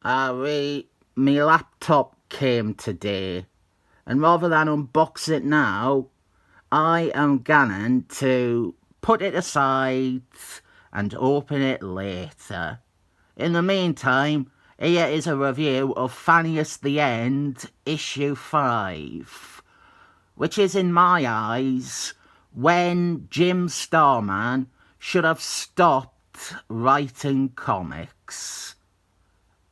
My laptop came today, and rather than unbox it now, I am going to put it aside and open it later. In the meantime, here is a review of Thanos the End, issue 5, which is, in my eyes, when Jim Starman should have stopped writing comics.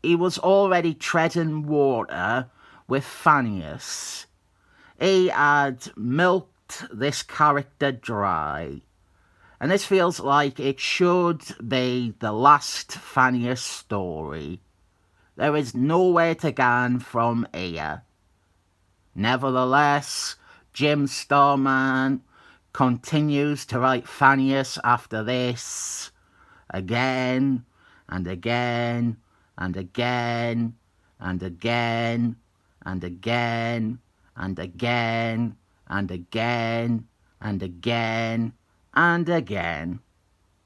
He was already treading water with Thanos. He had milked this character dry. And this feels like it should be the last Thanos story. There is nowhere to go from here. Nevertheless, Jim Starman continues to write Thanos after this, again and again and again and again and again and again and again and again and again.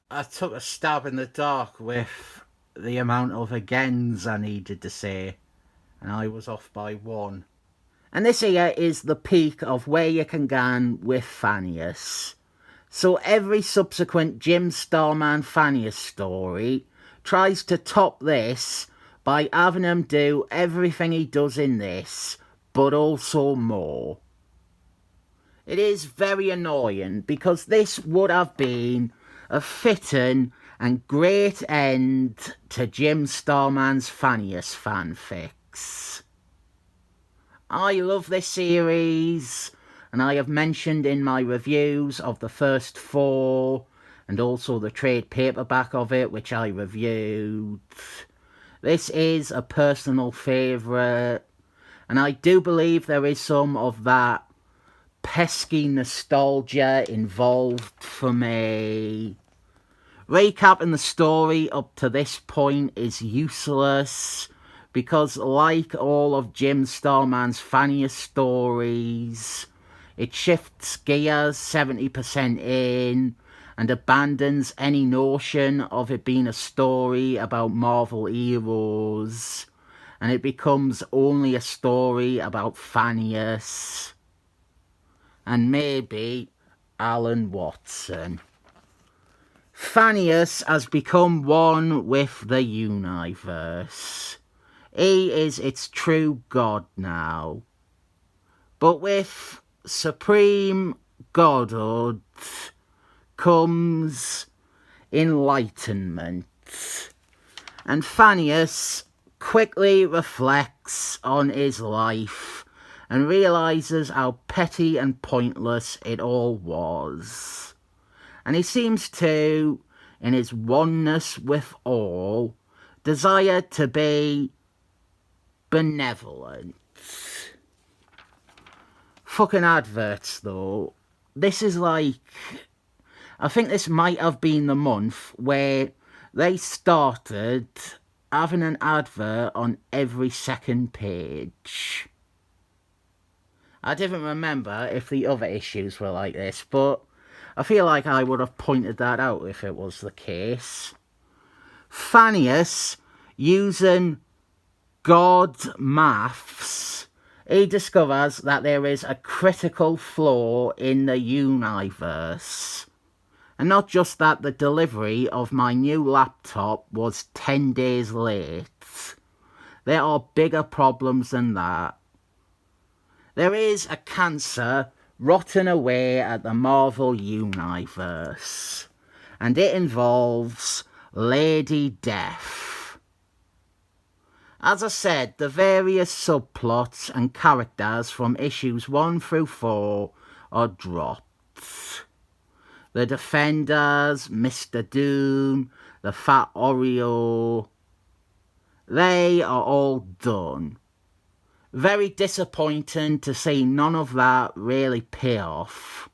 I took a stab in the dark with the amount of agains I needed to say, and I was off by one. And this here is the peak of where you can go with Thanos. So every subsequent Jim Starman Thanos story tries to top this by having him do everything he does in this, but also more. It is very annoying because this would have been a fitting and great end to Jim Starman's Thanos fanfics. I love this series, and I have mentioned in my reviews of the first 4, and also the trade paperback of it, which I reviewed. This is a personal favourite, and I do believe there is some of that pesky nostalgia involved for me. Recapping the story up to this point is useless, because like all of Jim Starman's Thanos stories, it shifts gears 70% in and abandons any notion of it being a story about Marvel heroes, and it becomes only a story about Thanos and maybe Alan Watson. Thanos has become one with the universe. He is its true god now. But with supreme godhood comes enlightenment. And Thanos quickly reflects on his life and realises how petty and pointless it all was. And he seems to, in his oneness with all, desire to be benevolent. Fucking adverts, though. This is like, I think this might have been the month where they started having an advert on every second page. I didn't remember if the other issues were like this, but I feel like I would have pointed that out if it was the case. Thanos, using God maths, he discovers that there is a critical flaw in the universe. And not just that the delivery of my new laptop was 10 days late. There are bigger problems than that. There is a cancer rotting away at the Marvel universe, and it involves Lady Death. As I said, the various subplots and characters from issues 1 through 4 are dropped. The Defenders, Mr. Doom, the Fat Oreo, they are all done. Very disappointing to see none of that really pay off.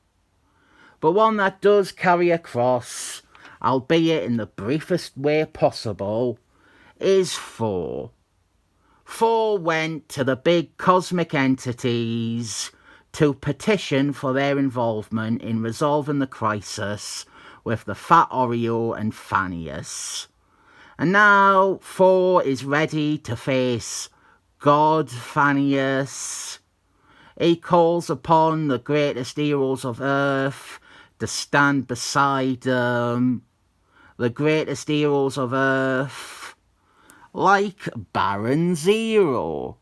But one that does carry across, albeit in the briefest way possible, is 4. 4 went to the big cosmic entities to petition for their involvement in resolving the crisis with the Fat Oreo and Thanos. And now Thor is ready to face God Thanius. He calls upon the greatest heroes of Earth to stand beside him. The greatest heroes of Earth, like Baron Zero.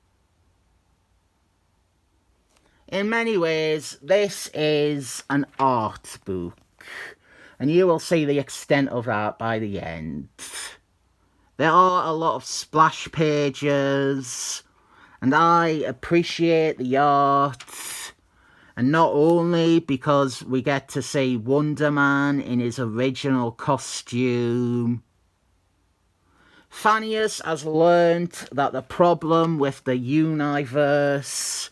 In many ways, this is an art book, and you will see the extent of that by the end. There are a lot of splash pages, and I appreciate the art. And not only because we get to see Wonder Man in his original costume. Thanius has learnt that the problem with the universe,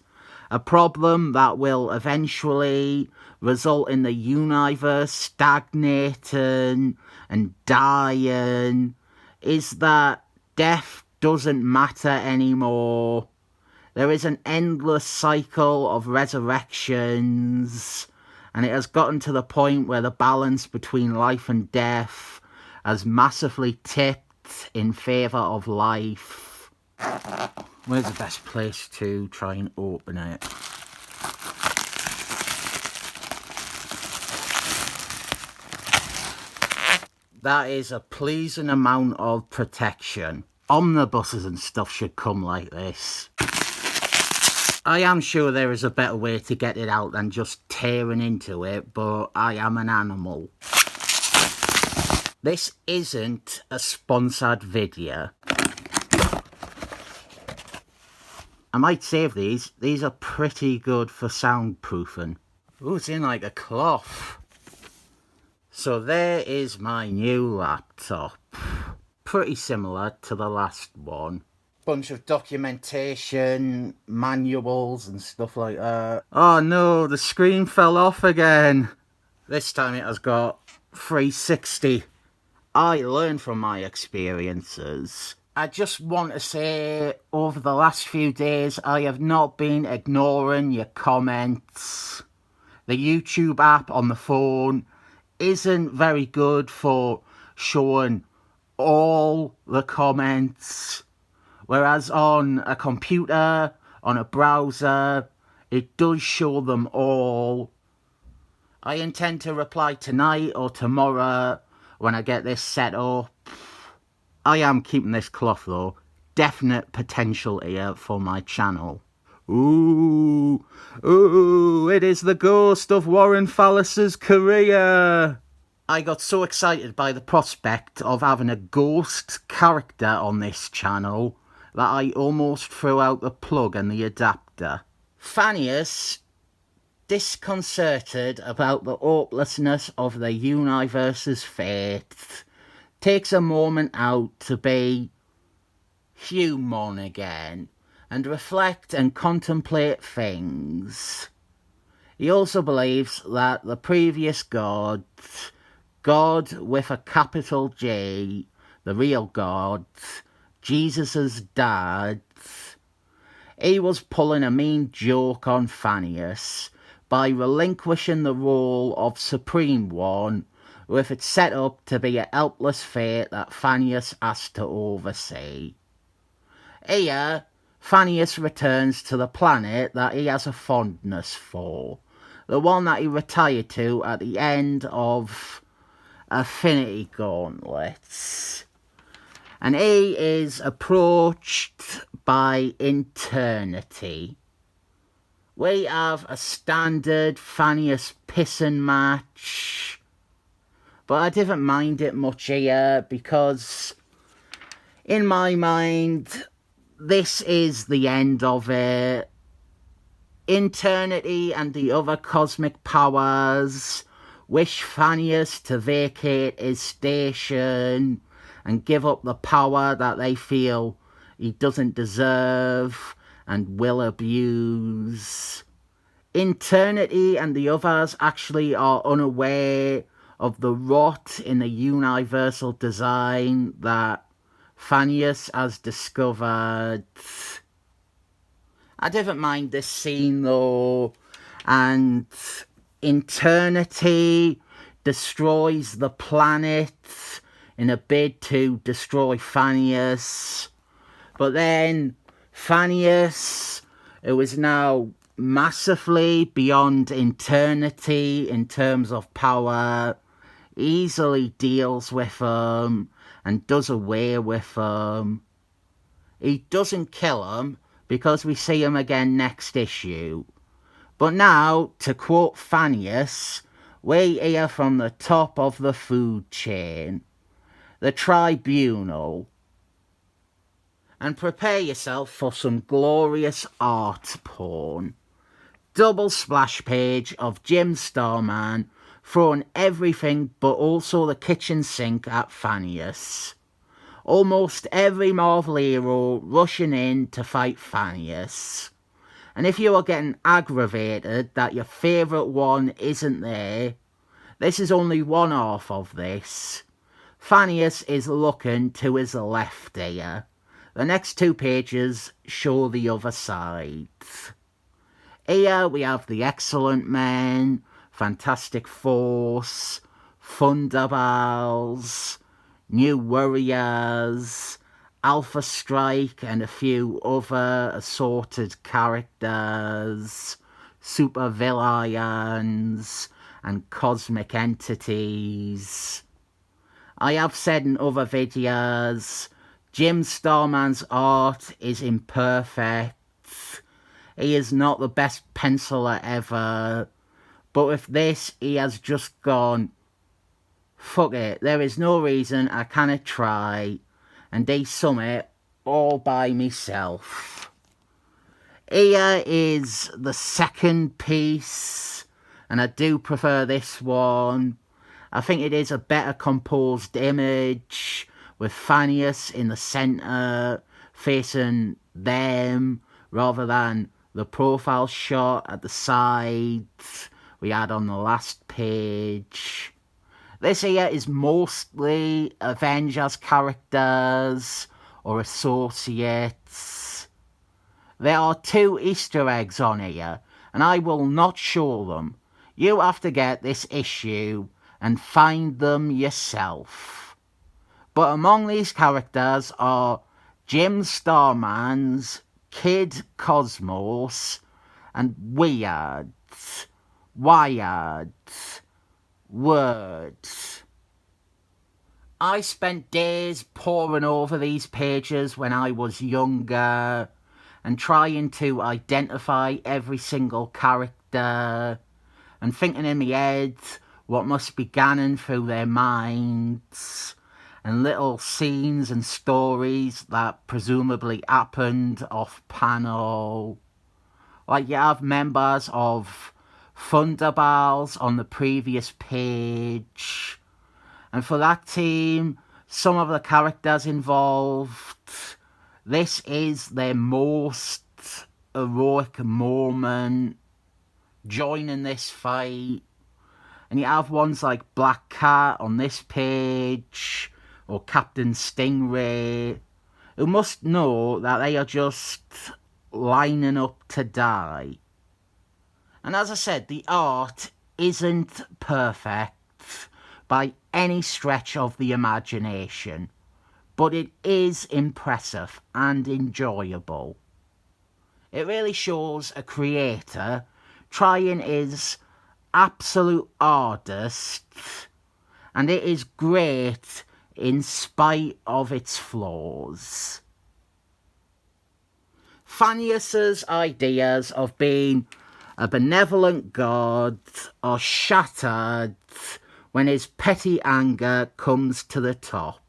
a problem that will eventually result in the universe stagnating and dying, is that death doesn't matter anymore. There is an endless cycle of resurrections, and it has gotten to the point where the balance between life and death has massively tipped in favour of life. Where's the best place to try and open it? That is a pleasing amount of protection. Omnibuses and stuff should come like this. I am sure there is a better way to get it out than just tearing into it, but I am an animal. This isn't a sponsored video. I might save these. These are pretty good for soundproofing. Ooh, it's in like a cloth. So there is my new laptop. Pretty similar to the last one. Bunch of documentation, manuals and stuff like that. Oh no, the screen fell off again. This time it has got 360. I learned from my experiences. I just want to say, over the last few days, I have not been ignoring your comments. The YouTube app on the phone isn't very good for showing all the comments. Whereas on a computer, on a browser, it does show them all. I intend to reply tonight or tomorrow when I get this set up. I am keeping this cloth though. Definite potential here for my channel. Ooh, it is the ghost of Warren Fallis's career. I got so excited by the prospect of having a ghost character on this channel that I almost threw out the plug and the adapter. Thanius, disconcerted about the hopelessness of the universe's fate, takes a moment out to be human again and reflect and contemplate things. He also believes that the previous God with a capital J, the real God, Jesus' dad, he was pulling a mean joke on Thanius by relinquishing the role of Supreme One, with it set up to be a helpless fate that Thanius has to oversee. Here, Thanius returns to the planet that he has a fondness for, the one that he retired to at the end of Infinity Gauntlets. And he is approached by eternity. We have a standard Thanius pissing match, but I didn't mind it much here because, in my mind, this is the end of it. Eternity and the other cosmic powers wish Thanius to vacate his station and give up the power that they feel he doesn't deserve and will abuse. Eternity and the others actually are unaware of the rot in the universal design that Thanius has discovered. I didn't mind this scene though, and eternity destroys the planet in a bid to destroy Thanos. But then Thanos, who is now massively beyond eternity in terms of power, easily deals with them and does away with them. He doesn't kill them because we see him again next issue. But now, to quote Thanos, we hear from the top of the food chain, the Tribunal. And prepare yourself for some glorious art porn. Double splash page of Jim Starman throwing everything but also the kitchen sink at Thanos. Almost every Marvel hero rushing in to fight Thanos. And if you are getting aggravated that your favourite one isn't there, this is only one half of this. Thanos is looking to his left here. The next 2 pages show the other side. Here we have the Excellent Men, Fantastic Force, Thunderbolts, New Warriors, Alpha Strike and a few other assorted characters, super villains and cosmic entities. I have said in other videos, Jim Starman's art is imperfect. He is not the best penciler ever. But with this, he has just gone, fuck it, there is no reason I cannot try and do something all by myself. Here is the second piece, and I do prefer this one. I think it is a better composed image, with Thanos in the centre, facing them, rather than the profile shot at the side we had on the last page. This here is mostly Avengers characters or associates. There are 2 Easter eggs on here, and I will not show them. You have to get this issue and find them yourself. But among these characters are Jim Starman's Kid Cosmos and Wired, Words. I spent days poring over these pages when I was younger and trying to identify every single character and thinking in my head what must be ganning through their minds, and little scenes and stories that presumably happened off panel. Like you have members of Thunderbolts on the previous page. And for that team, some of the characters involved, this is their most heroic moment, joining this fight. And you have ones like Black Cat on this page, or Captain Stingray, who must know that they are just lining up to die. And as I said, the art isn't perfect by any stretch of the imagination, but it is impressive and enjoyable. It really shows a creator trying his absolute hardest, and it is great in spite of its flaws. Thanos' ideas of being a benevolent god are shattered when his petty anger comes to the top.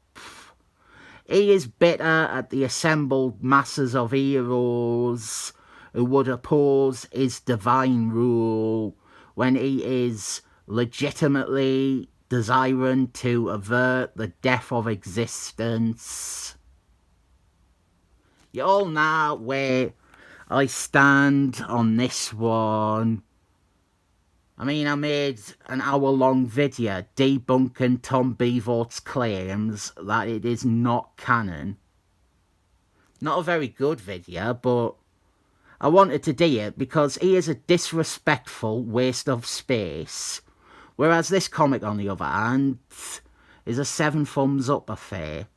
He is bitter at the assembled masses of heroes who would oppose his divine rule when he is legitimately desiring to avert the death of existence. You all know where I stand on this one. I mean, I made an hour-long video debunking Tom Beavort's claims that it is not canon. Not a very good video, but I wanted to do it because he is a disrespectful waste of space. Whereas this comic, on the other hand, Is a 7 thumbs up affair.